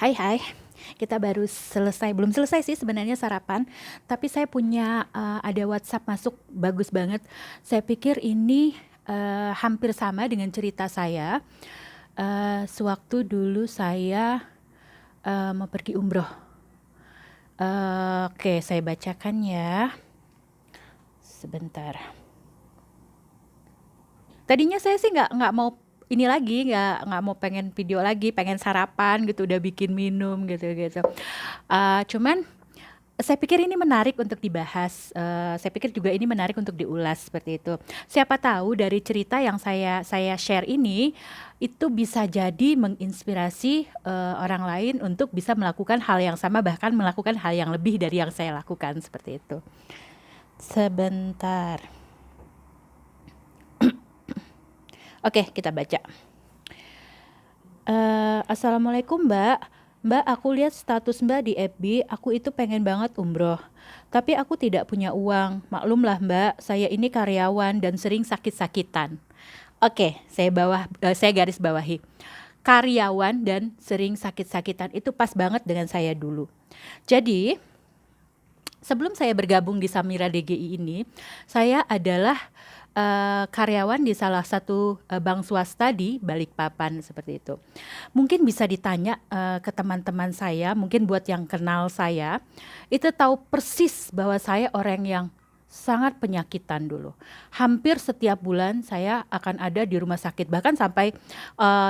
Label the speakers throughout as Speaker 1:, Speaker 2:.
Speaker 1: Hai hai, kita baru selesai, belum selesai sih sebenarnya sarapan, tapi saya punya ada WhatsApp masuk bagus banget. Saya pikir ini hampir sama dengan cerita saya. Sewaktu dulu saya mau pergi umroh. Oke, saya bacakan ya. Sebentar. Tadinya saya sih nggak mau ini lagi, nggak mau pengen video lagi, pengen sarapan gitu, udah bikin minum gitu gitu. Cuman saya pikir ini menarik untuk dibahas. Saya pikir juga ini menarik untuk diulas seperti itu. Siapa tahu dari cerita yang saya share ini itu bisa jadi menginspirasi orang lain untuk bisa melakukan hal yang sama, bahkan melakukan hal yang lebih dari yang saya lakukan seperti itu. Sebentar. Oke, kita baca. Assalamualaikum Mbak. Mbak, aku lihat status Mbak di FB, aku itu pengen banget umroh. Tapi aku tidak punya uang. Maklumlah Mbak, saya ini karyawan dan sering sakit-sakitan. Oke, saya garis bawahi. Karyawan dan sering sakit-sakitan itu pas banget dengan saya dulu. Jadi, sebelum saya bergabung di Samira DGI ini, saya adalah karyawan di salah satu bank swasta di Balikpapan seperti itu. Mungkin bisa ditanya ke teman-teman saya, mungkin buat yang kenal saya, itu tahu persis bahwa saya orang yang sangat penyakitan dulu. Hampir setiap bulan saya akan ada di rumah sakit, bahkan sampai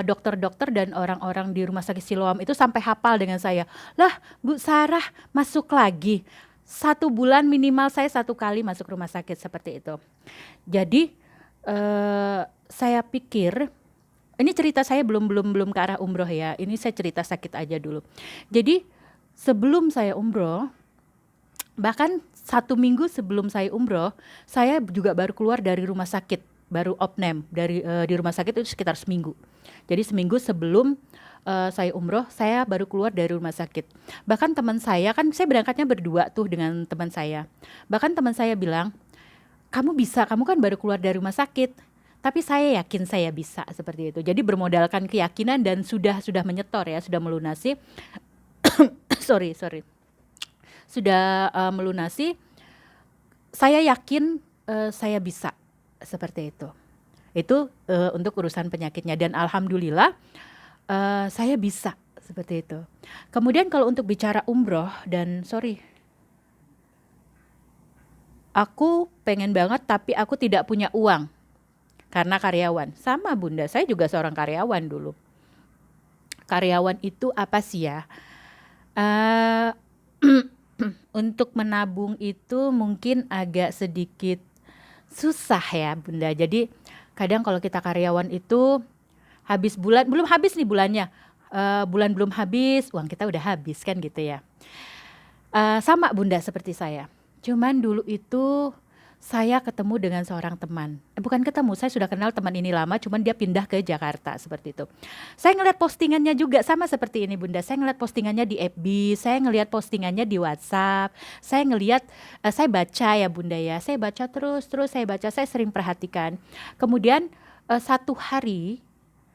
Speaker 1: dokter-dokter dan orang-orang di rumah sakit Siloam itu sampai hafal dengan saya. Lah, Bu Sarah masuk lagi. 1 bulan minimal saya 1 kali masuk rumah sakit seperti itu. Jadi saya pikir ini cerita saya belum ke arah umroh ya. Ini saya cerita sakit aja dulu. Jadi sebelum saya umroh, bahkan 1 minggu sebelum saya umroh, saya juga baru keluar dari rumah sakit, baru opname dari di rumah sakit itu sekitar seminggu. Jadi seminggu sebelum saya umroh, saya baru keluar dari rumah sakit. Bahkan teman saya, kan saya berangkatnya berdua tuh dengan teman saya. Bahkan teman saya bilang, kamu bisa, kamu kan baru keluar dari rumah sakit. Tapi saya yakin saya bisa seperti itu. Jadi bermodalkan keyakinan dan sudah menyetor ya, sudah melunasi. sorry, sudah melunasi. Saya yakin saya bisa seperti itu. Itu untuk urusan penyakitnya dan alhamdulillah saya bisa seperti itu. Kemudian kalau untuk bicara umroh dan aku pengen banget tapi aku tidak punya uang karena karyawan. Sama Bunda, saya juga seorang karyawan dulu. Karyawan itu apa sih ya? Uh, untuk menabung itu mungkin agak sedikit susah ya Bunda. Jadi kadang kalau kita karyawan itu habis bulan, belum habis nih bulannya. Bulan belum habis, uang kita udah habis kan gitu ya. Sama Bunda seperti saya. Cuman dulu itu saya ketemu dengan seorang teman. Bukan ketemu, saya sudah kenal teman ini lama, cuman dia pindah ke Jakarta seperti itu. Saya ngeliat postingannya juga sama seperti ini Bunda. Saya ngeliat postingannya di FB, saya ngeliat postingannya di WhatsApp. Saya ngeliat, saya baca ya Bunda ya. Saya baca terus saya baca, saya sering perhatikan. Kemudian satu hari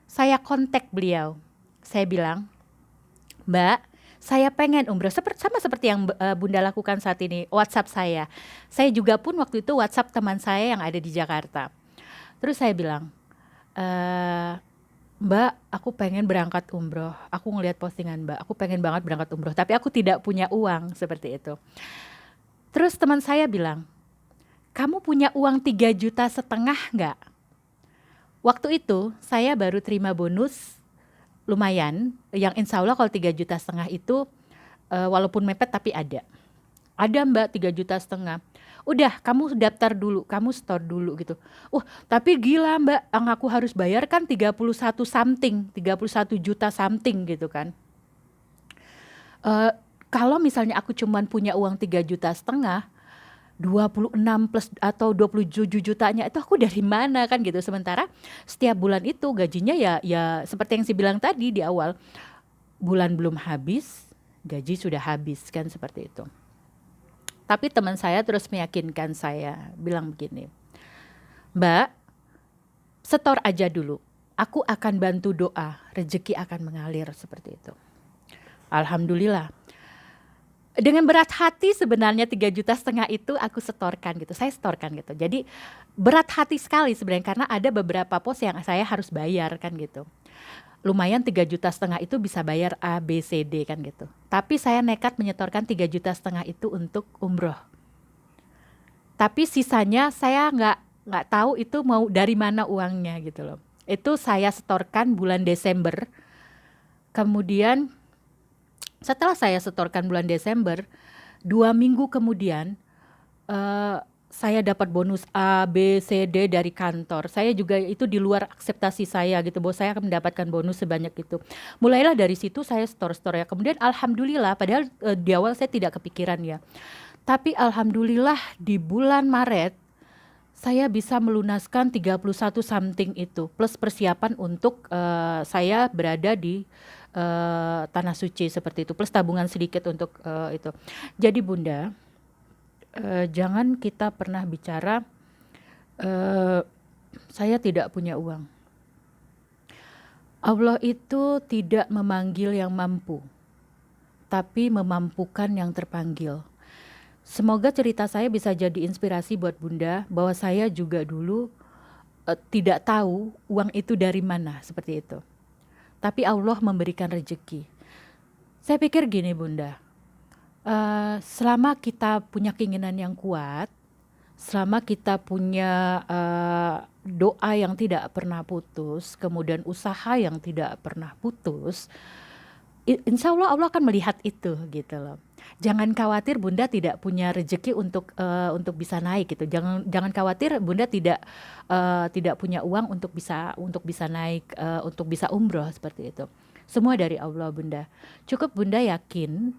Speaker 1: saya kontak beliau. Saya bilang, Mbak, saya pengen umroh sama seperti yang Bunda lakukan saat ini, WhatsApp saya. Saya juga pun waktu itu WhatsApp teman saya yang ada di Jakarta. Terus saya bilang, Mbak, aku pengen berangkat umroh. Aku ngelihat postingan Mbak, aku pengen banget berangkat umroh. Tapi aku tidak punya uang seperti itu. Terus teman saya bilang, kamu punya uang 3,5 juta nggak? Waktu itu saya baru terima bonus lumayan, yang insya Allah kalau 3,5 juta itu walaupun mepet tapi ada. Ada Mbak 3,5 juta. Udah kamu daftar dulu, kamu store dulu gitu. Tapi gila Mbak, yang aku harus bayar kan 31 something, 31 juta something gitu kan. Kalau misalnya aku cuman punya uang 3,5 juta, 26 plus atau 27 jutanya itu aku dari mana kan gitu. Sementara setiap bulan itu gajinya ya seperti yang saya bilang tadi di awal, bulan belum habis gaji sudah habis kan seperti itu. Tapi teman saya terus meyakinkan saya, bilang begini, Mbak, setor aja dulu, aku akan bantu doa, rezeki akan mengalir seperti itu. Alhamdulillah. Dengan berat hati sebenarnya 3,5 juta itu aku setorkan gitu. Saya setorkan gitu. Jadi berat hati sekali sebenarnya karena ada beberapa pos yang saya harus bayar kan gitu. Lumayan 3,5 juta itu bisa bayar A, B, C, D kan gitu. Tapi saya nekat menyetorkan 3,5 juta itu untuk umroh. Tapi sisanya saya nggak tahu itu mau dari mana uangnya gitu loh. Itu saya setorkan bulan Desember. Kemudian setelah saya setorkan bulan Desember, 2 minggu kemudian saya dapat bonus A, B, C, D dari kantor. Saya juga itu di luar ekspektasi saya gitu, bahwa saya akan mendapatkan bonus sebanyak itu. Mulailah dari situ saya store ya. Kemudian alhamdulillah, padahal di awal saya tidak kepikiran ya. Tapi alhamdulillah di bulan Maret saya bisa melunaskan 31 something itu plus persiapan untuk saya berada di tanah suci seperti itu plus tabungan sedikit untuk itu. Jadi Bunda, jangan kita pernah bicara saya tidak punya uang. Allah itu tidak memanggil yang mampu, tapi memampukan yang terpanggil. Semoga cerita saya bisa jadi inspirasi buat Bunda bahwa saya juga dulu tidak tahu uang itu dari mana seperti itu. Tapi Allah memberikan rezeki. Saya pikir gini Bunda, selama kita punya keinginan yang kuat, selama kita punya doa yang tidak pernah putus, kemudian usaha yang tidak pernah putus, insya Allah Allah akan melihat itu gitu loh. Jangan khawatir Bunda tidak punya rezeki untuk bisa naik gitu. Jangan khawatir Bunda tidak punya uang untuk bisa naik, untuk bisa umroh seperti itu. Semua dari Allah Bunda. Cukup Bunda yakin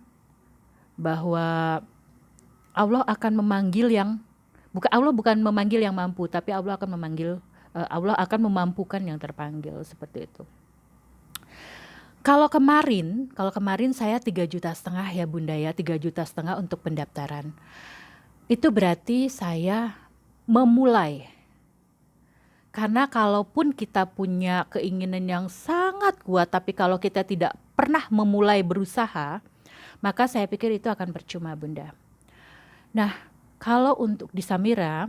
Speaker 1: bahwa Allah akan memanggil Allah bukan memanggil yang mampu, tapi Allah akan memampukan yang terpanggil seperti itu. Kalau kemarin saya 3,5 juta ya Bunda ya, 3,5 juta untuk pendaftaran. Itu berarti saya memulai. Karena kalaupun kita punya keinginan yang sangat kuat, tapi kalau kita tidak pernah memulai berusaha, maka saya pikir itu akan percuma Bunda. Nah, kalau untuk di Samira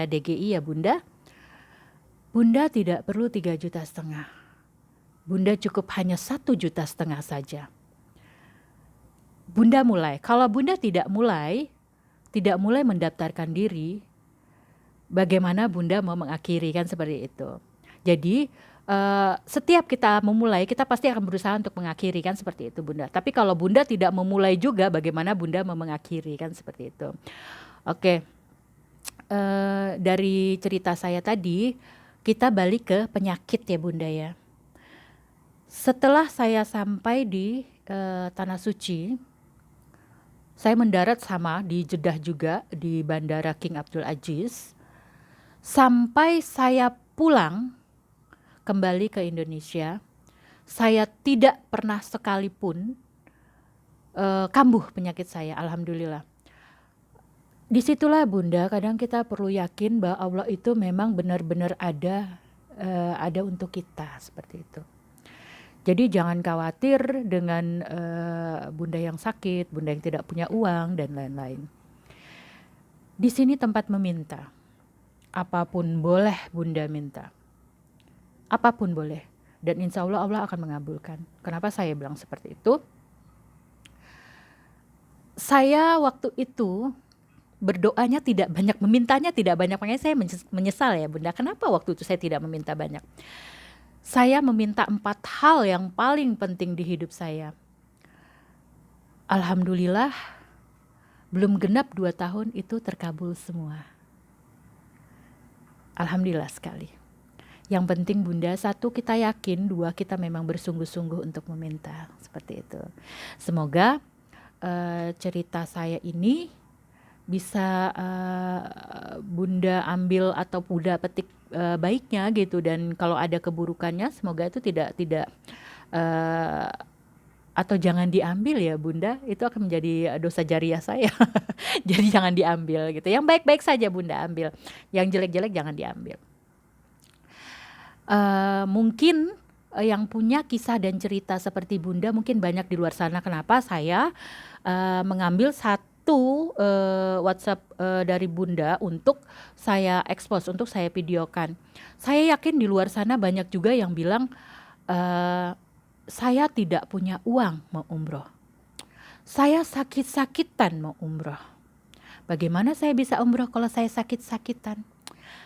Speaker 1: DGI ya Bunda tidak perlu 3,5 juta. Bunda cukup hanya 1,5 juta saja. Bunda mulai. Kalau Bunda tidak mulai mendaftarkan diri, bagaimana Bunda mau mengakhiri kan seperti itu. Jadi setiap kita memulai, kita pasti akan berusaha untuk mengakhiri kan seperti itu Bunda. Tapi kalau Bunda tidak memulai juga, bagaimana Bunda mau mengakhiri kan seperti itu. Oke. Dari cerita saya tadi, kita balik ke penyakit ya Bunda ya. Setelah saya sampai di Tanah Suci, saya mendarat sama di Jeddah juga, di Bandara King Abdul Aziz. Sampai saya pulang kembali ke Indonesia, saya tidak pernah sekalipun kambuh penyakit saya, alhamdulillah. Disitulah Bunda, kadang kita perlu yakin bahwa Allah itu memang benar-benar ada untuk kita, seperti itu. Jadi jangan khawatir dengan Bunda yang sakit, Bunda yang tidak punya uang dan lain-lain. Di sini tempat meminta. Apapun boleh Bunda minta. Apapun boleh. Dan insya Allah Allah akan mengabulkan. Kenapa saya bilang seperti itu? Saya waktu itu berdoanya tidak banyak, memintanya tidak banyak. Makanya saya menyesal ya Bunda. Kenapa waktu itu saya tidak meminta banyak? Saya meminta 4 hal yang paling penting di hidup saya. Alhamdulillah, belum genap 2 tahun itu terkabul semua. Alhamdulillah sekali. Yang penting Bunda, 1 kita yakin, 2 kita memang bersungguh-sungguh untuk meminta. Seperti itu. Semoga cerita saya ini bisa Bunda ambil atau Bunda petik baiknya gitu, dan kalau ada keburukannya semoga itu tidak atau jangan diambil ya Bunda, itu akan menjadi dosa jariah saya. Jadi jangan diambil gitu, yang baik-baik saja Bunda ambil, yang jelek-jelek jangan diambil. Mungkin yang punya kisah dan cerita seperti Bunda mungkin banyak di luar sana. Kenapa saya mengambil satu WhatsApp dari Bunda untuk saya expose, untuk saya videokan. Saya yakin di luar sana banyak juga yang bilang, saya tidak punya uang mau umroh. Saya sakit-sakitan mau umroh. Bagaimana saya bisa umroh kalau saya sakit-sakitan?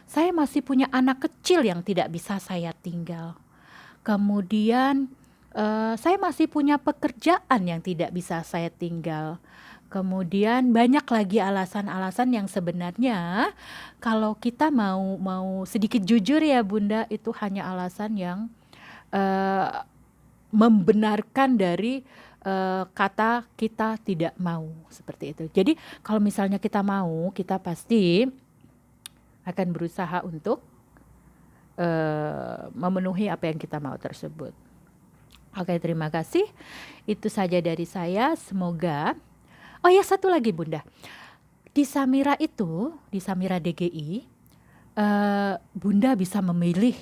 Speaker 1: Saya masih punya anak kecil yang tidak bisa saya tinggal. Kemudian saya masih punya pekerjaan yang tidak bisa saya tinggal. Kemudian banyak lagi alasan-alasan yang sebenarnya kalau kita mau sedikit jujur ya Bunda, itu hanya alasan yang membenarkan dari kata kita tidak mau, seperti itu. Jadi kalau misalnya kita mau, kita pasti akan berusaha untuk memenuhi apa yang kita mau tersebut. Oke, terima kasih. Itu saja dari saya. Semoga. Oh ya, satu lagi Bunda. Di Samira itu, di Samira DGI, Bunda bisa memilih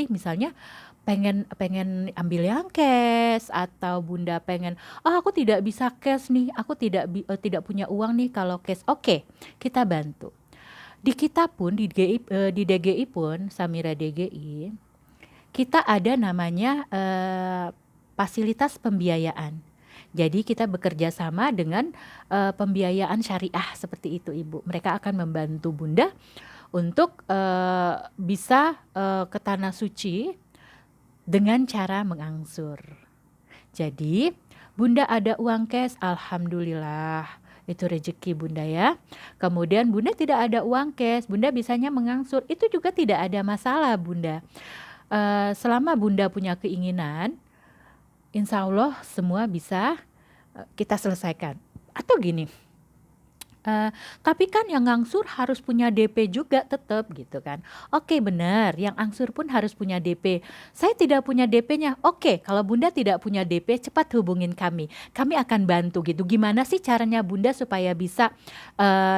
Speaker 1: misalnya pengen ambil yang cash, atau Bunda pengen, oh aku tidak bisa cash nih, aku tidak punya uang nih kalau cash. Oke, kita bantu. Di kita pun di DGI pun, Samira DGI, kita ada namanya fasilitas pembiayaan. Jadi kita bekerja sama dengan pembiayaan syariah seperti itu Ibu. Mereka akan membantu Bunda untuk bisa ke tanah suci dengan cara mengangsur. Jadi Bunda ada uang cash, alhamdulillah, itu rezeki Bunda ya. Kemudian Bunda tidak ada uang cash, Bunda bisanya mengangsur, itu juga tidak ada masalah Bunda. Selama Bunda punya keinginan, insya Allah semua bisa kita selesaikan. Atau gini, tapi kan yang ngangsur harus punya DP juga tetap gitu kan. Oke benar, yang angsur pun harus punya DP. Saya tidak punya DP-nya. Oke, kalau Bunda tidak punya DP, cepat hubungin kami. Kami akan bantu gitu. Gimana sih caranya Bunda supaya bisa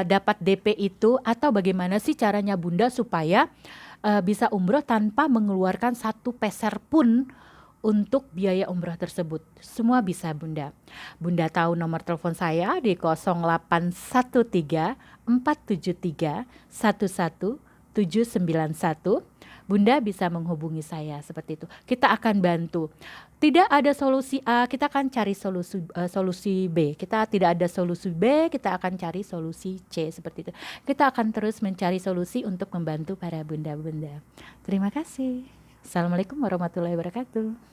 Speaker 1: dapat DP itu? Atau bagaimana sih caranya Bunda supaya bisa umroh tanpa mengeluarkan satu peser pun untuk biaya umroh tersebut? Semua bisa Bunda. Bunda tahu nomor telepon saya di 0813 473 11791. Bunda bisa menghubungi saya seperti itu. Kita akan bantu. Tidak ada solusi A, kita akan cari solusi B. Kita tidak ada solusi B, kita akan cari solusi C, seperti itu. Kita akan terus mencari solusi untuk membantu para bunda-bunda. Terima kasih. Assalamualaikum warahmatullahi wabarakatuh.